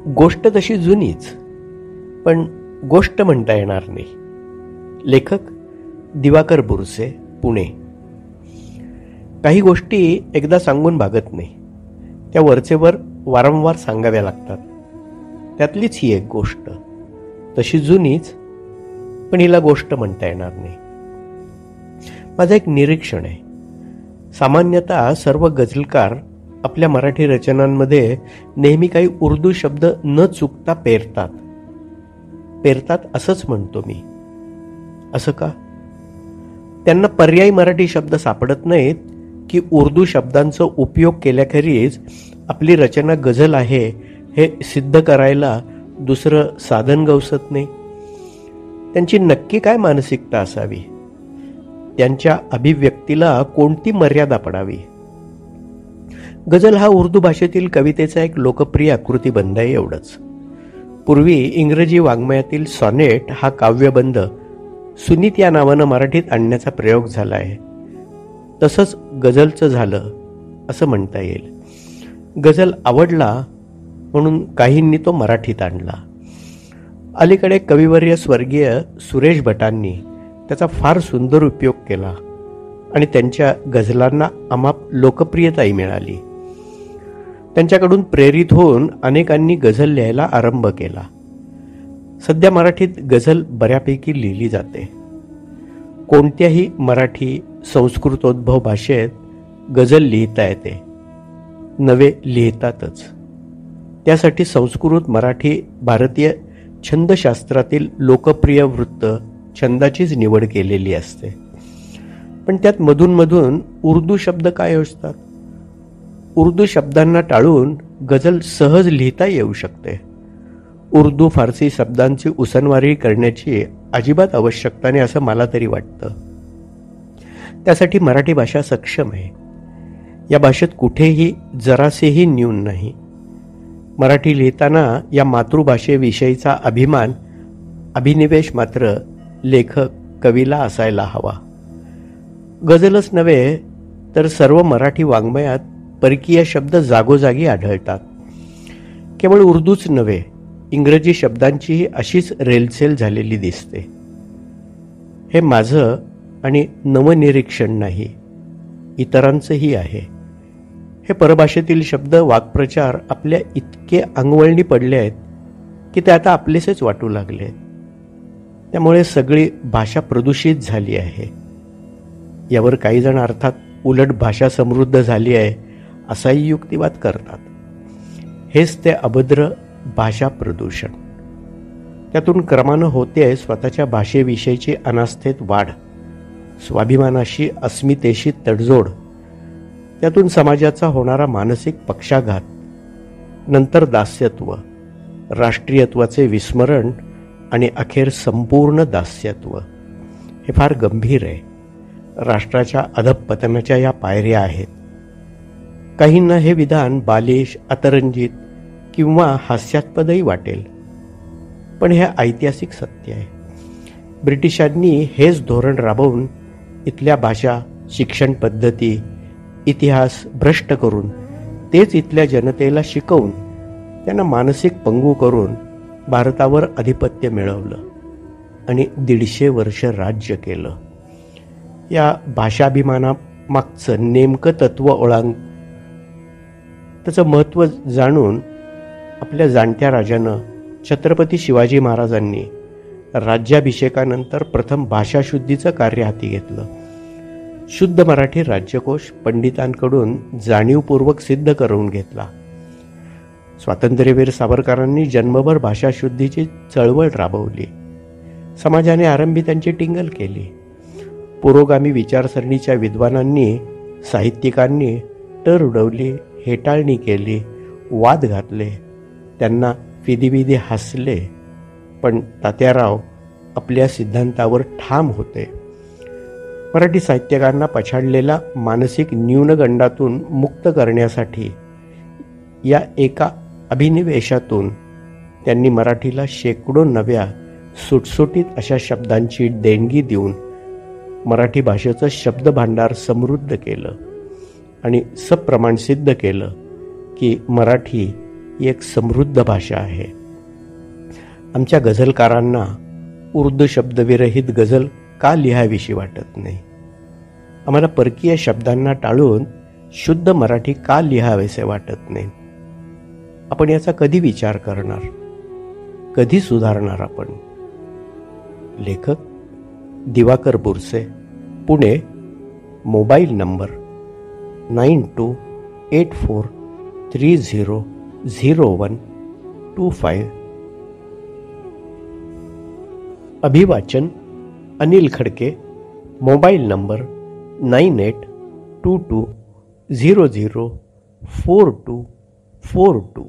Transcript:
गोष्ट तशी जुनीच, पण गोष्ट म्हणता येणार नाही. लेखक दिवाकर बुरसे, पुणे. काही गोष्टी एकदा सांगून भागत नाही, त्या वरचेवर वारंवार सांगाव्या लागतात. त्यातलीच ही एक गोष्ट, तशी जुनीच, पण हिला गोष्ट म्हणता येणार नाही. माझं एक निरीक्षण आहे. सामान्यतः सर्व गझलकार आपल्या मराठी रचनांमध्ये नेहमी काही उर्दू शब्द न चुकता पेरतात असंच म्हणतो मी. असं का? त्यांना पर्यायी मराठी शब्द सापडत नाहीत की उर्दू शब्दांचा उपयोग केल्याखेरीज आपली रचना गझल आहे हे सिद्ध करायला दुसरं साधन गवसत नाही? त्यांची नक्की काय मानसिकता असावी? त्यांच्या अभिव्यक्तीला कोणती मर्यादा पडावी? गझल हा उर्दू भाषेतील कवितेचा एक लोकप्रिय आकृतिबंध आहे, एवढंच. पूर्वी इंग्रजी वाङ्मयातील सॉनेट हा काव्यबंध सुनीत या नावानं मराठीत आणण्याचा प्रयोग झाला आहे. तसंच गझलचं झालं असं म्हणता येईल. गझल आवडला म्हणून काहींनी तो मराठीत आणला. अलीकडे कविवर्य स्वर्गीय सुरेश भटांनी त्याचा फार सुंदर उपयोग केला आणि त्यांच्या गझलांना अमाप लोकप्रियताही मिळाली. त्यांच्याकडून प्रेरित होऊन अनेकांनी गझल लिहायला आरंभ केला. सध्या मराठीत गझल बऱ्यापैकी लिहिली जाते. कोणत्याही मराठी संस्कृतोद्भव भाषेत गझल लिहिता येते, नवे लिहितातच. त्यासाठी संस्कृत मराठी भारतीय छंदशास्त्रातील लोकप्रिय वृत्त छंदाचीच निवड केलेली असते. पण त्यात मधून उर्दू शब्द काय असतात? उर्दू शब्दांना टाळून गझल सहज लिहिता येऊ शकते. उर्दू फारसी शब्दांची उसनवारी करण्याची अजिबात आवश्यकता नाही असं मला तरी वाटतं. त्यासाठी मराठी भाषा सक्षम आहे. या भाषेत कुठेही जरासेही न्यून नाही. मराठी लिहिताना या मातृभाषेविषयीचा अभिनिवेश मात्र लेखक कवीला असायला हवा. गझलच नव्हे तर सर्व मराठी वाङ्मयात परकीय शब्द जागोजागी आढळतात. केवळ उर्दूच नव्हे, इंग्रजी शब्दांचीही अशीच रेलचेल झालेली दिसते. हे माझं आणि नवनिरीक्षण नाही, इतरांचंही आहे. हे परभाषेतील शब्द वाक्प्रचार आपल्या इतके अंगवळणी पडले आहेत की ते आता आपलेसेच वाटू लागले. त्यामुळे सगळी भाषा प्रदूषित झाली आहे. यावर काही जण अर्थात उलट भाषा समृद्ध झाली आहे असाही युक्तिवाद करतात. हेच ते अभद्र भाषा प्रदूषण. त्यातून क्रमानं होते स्वतःच्या भाषेविषयीची अनास्थेत वाढ, स्वाभिमानाशी अस्मितेशी तडजोड, त्यातून समाजाचा होणारा मानसिक पक्षाघात, नंतर दास्यत्व, राष्ट्रीयत्वाचे विस्मरण आणि अखेर संपूर्ण दास्यत्व. हे फार गंभीर आहे. राष्ट्राच्या अधःपतनाच्या या पायऱ्या आहेत. काहींना हे विधान बालिश, अतरंजित किंवा हास्यास्पदही वाटेल, पण हे ऐतिहासिक सत्य आहे. ब्रिटिशांनी हेच धोरण राबवून इथल्या भाषा, शिक्षण पद्धती, इतिहास भ्रष्ट करून तेच इथल्या जनतेला शिकवून त्यांना मानसिक पंगू करून भारतावर आधिपत्य मिळवलं आणि 150 वर्ष राज्य केलं. या भाषाभिमानामागचं नेमकं तत्व ओळख, त्याचं महत्त्व जाणून आपल्या जाणत्या राजानं छत्रपती शिवाजी महाराजांनी राज्याभिषेकानंतर प्रथम भाषाशुद्धीचं कार्य हाती घेतलं. शुद्ध मराठी राज्यकोश पंडितांकडून जाणीवपूर्वक सिद्ध करून घेतला. स्वातंत्र्यवीर सावरकरांनी जन्मभर भाषाशुद्धीची चळवळ राबवली. समाजाने आरंभी त्यांची टिंगल केली. पुरोगामी विचारसरणीच्या विद्वानांनी, साहित्यिकांनी टर उडवली, हेटाळणी केली, वाद घातले, त्यांना फिदीविदी हसले. पण तात्याराव आपल्या सिद्धांतावर ठाम होते. मराठी साहित्यकारांना पछाडलेला मानसिक न्यूनगंडातून मुक्त करण्यासाठी या एका अभिनिवेशातून त्यांनी मराठीला शेकडो नव्या सुटसुटीत अशा शब्दांची देणगी देऊन मराठी भाषेचं शब्दभांडार समृद्ध केलं आणि सप्रमाण सिद्ध केलं की मराठी ही एक समृद्ध भाषा आहे. आमच्या गझलकारांना उर्दू शब्दविरहित गझल का लिहावीशी वाटत नाही? आम्हाला परकीय शब्दांना टाळून शुद्ध मराठी का लिहावेसे वाटत नाही? आपण याचा कधी विचार करणार? कधी सुधारणार आपण? लेखक दिवाकर बुरसे, पुणे. Mobile number 9284300125. अभिवाचन अनिल खडके. Mobile number 9822004242.